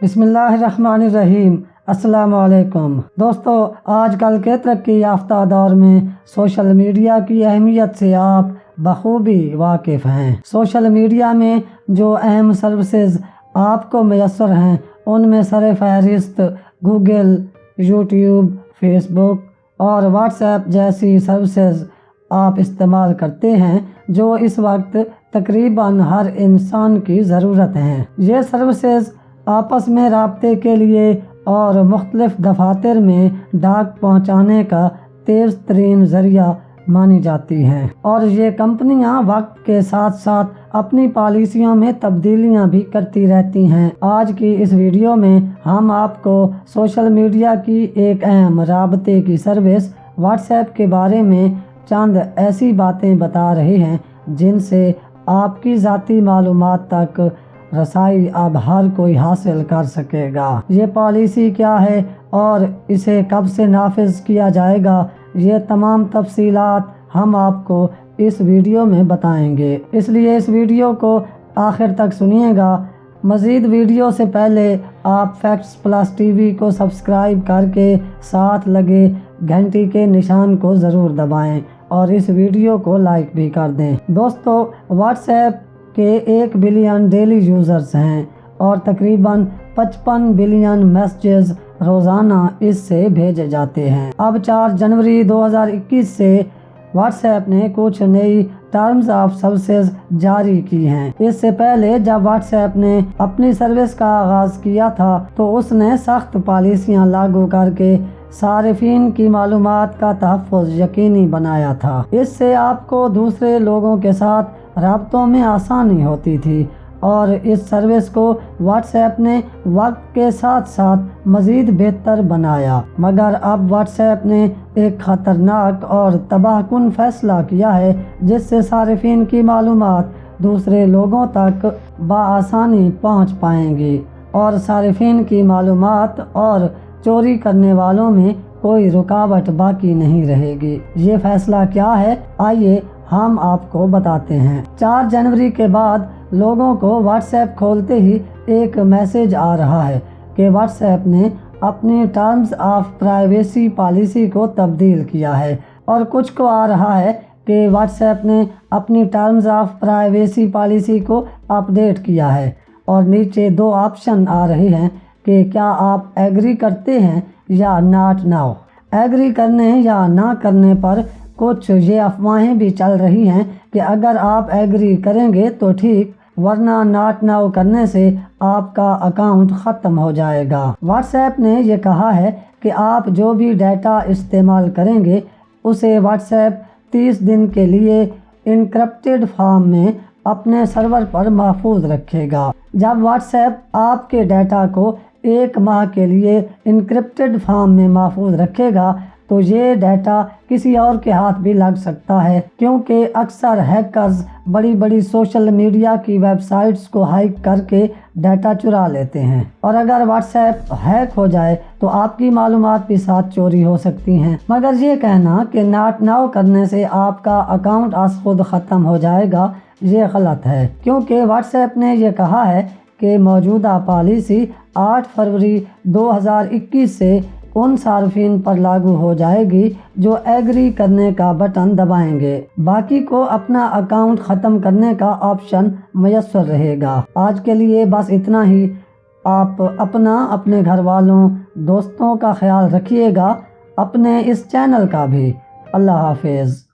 بسم اللہ الرحمن الرحیم۔ السلام علیکم دوستو، آج کل کے ترقی یافتہ دور میں سوشل میڈیا کی اہمیت سے آپ بخوبی واقف ہیں۔ سوشل میڈیا میں جو اہم سروسز آپ کو میسر ہیں ان میں سر فہرست گوگل، یوٹیوب، فیس بک اور واٹس ایپ جیسی سروسز آپ استعمال کرتے ہیں، جو اس وقت تقریباً ہر انسان کی ضرورت ہیں۔ یہ سروسز آپس میں رابطے کے لیے اور مختلف دفاتر میں ڈاک پہنچانے کا تیز ترین ذریعہ مانی جاتی ہیں، اور یہ کمپنیاں وقت کے ساتھ ساتھ اپنی پالیسیوں میں تبدیلیاں بھی کرتی رہتی ہیں۔ آج کی اس ویڈیو میں ہم آپ کو سوشل میڈیا کی ایک اہم رابطے کی سروس واٹس ایپ کے بارے میں چند ایسی باتیں بتا رہے ہیں جن سے آپ کی ذاتی معلومات تک رسائی اب ہر کوئی حاصل کر سکے گا۔ یہ پالیسی کیا ہے اور اسے کب سے نافذ کیا جائے گا، یہ تمام تفصیلات ہم آپ کو اس ویڈیو میں بتائیں گے، اس لیے اس ویڈیو کو آخر تک سنیے گا۔ مزید ویڈیو سے پہلے آپ فیکٹس پلس ٹی وی کو سبسکرائب کر کے ساتھ لگے گھنٹی کے نشان کو ضرور دبائیں اور اس ویڈیو کو لائک بھی کر دیں۔ دوستو، واٹس ایپ کے 1 بلین ڈیلی یوزرز ہیں اور تقریباً 55 بلین میسیجز روزانہ اس سے بھیجے جاتے ہیں۔ اب 4 جنوری 2021 سے واٹس ایپ نے کچھ نئی ٹرمز آف سروسز جاری کی ہیں۔ اس سے پہلے جب واٹس ایپ نے اپنی سروس کا آغاز کیا تھا تو اس نے سخت پالیسیاں لاگو کر کے صارفین کی معلومات کا تحفظ یقینی بنایا تھا۔ اس سے آپ کو دوسرے لوگوں کے ساتھ رابطوں میں آسانی ہوتی تھی، اور اس سروس کو واٹس ایپ نے وقت کے ساتھ ساتھ مزید بہتر بنایا۔ مگر اب واٹس ایپ نے ایک خطرناک اور تباہ کن فیصلہ کیا ہے جس سے صارفین کی معلومات دوسرے لوگوں تک بآسانی پہنچ پائیں گی اور صارفین کی معلومات اور چوری کرنے والوں میں کوئی رکاوٹ باقی نہیں رہے گی۔ یہ فیصلہ کیا ہے، آئیے ہم آپ کو بتاتے ہیں۔ 4 جنوری کے بعد لوگوں کو واٹس ایپ کھولتے ہی ایک میسج آ رہا ہے کہ واٹس ایپ نے اپنی ٹرمز آف پرائیویسی پالیسی کو تبدیل کیا ہے، اور کچھ کو آ رہا ہے کہ واٹس ایپ نے اپنی ٹرمز آف پرائیویسی پالیسی کو اپ ڈیٹ کیا ہے، اور نیچے 2 آپشن آ رہے ہیں کہ کیا آپ ایگری کرتے ہیں یا ناٹ ناؤ۔ ایگری کرنے یا نہ کرنے پر کچھ یہ افواہیں بھی چل رہی ہیں کہ اگر آپ ایگری کریں گے تو ٹھیک، ورنہ ناٹ ناؤ کرنے سے آپ کا اکاؤنٹ ختم ہو جائے گا۔ واٹس ایپ نے یہ کہا ہے کہ آپ جو بھی ڈیٹا استعمال کریں گے اسے واٹس ایپ 30 دن کے لیے انکرپٹڈ فارم میں اپنے سرور پر محفوظ رکھے گا۔ جب واٹس ایپ آپ کے ڈیٹا کو 1 ماہ کے لیے انکرپٹڈ فارم میں محفوظ رکھے گا تو یہ ڈیٹا کسی اور کے ہاتھ بھی لگ سکتا ہے، کیونکہ اکثر ہیکرز بڑی بڑی سوشل میڈیا کی ویب سائٹس کو ہیک کر کے ڈیٹا چرا لیتے ہیں، اور اگر واٹس ایپ ہیک ہو جائے تو آپ کی معلومات بھی ساتھ چوری ہو سکتی ہیں۔ مگر یہ کہنا کہ ناٹ ناؤ کرنے سے آپ کا اکاؤنٹ از خود ختم ہو جائے گا، یہ غلط ہے، کیونکہ واٹس ایپ نے یہ کہا ہے کہ موجودہ پالیسی 8 فروری 2021 سے ان صارفین پر لاگو ہو جائے گی جو ایگری کرنے کا بٹن دبائیں گے، باقی کو اپنا اکاؤنٹ ختم کرنے کا آپشن میسر رہے گا۔ آج کے لیے بس اتنا ہی۔ آپ اپنا، اپنے گھر والوں، دوستوں کا خیال رکھیے گا، اپنے اس چینل کا بھی۔ اللہ حافظ۔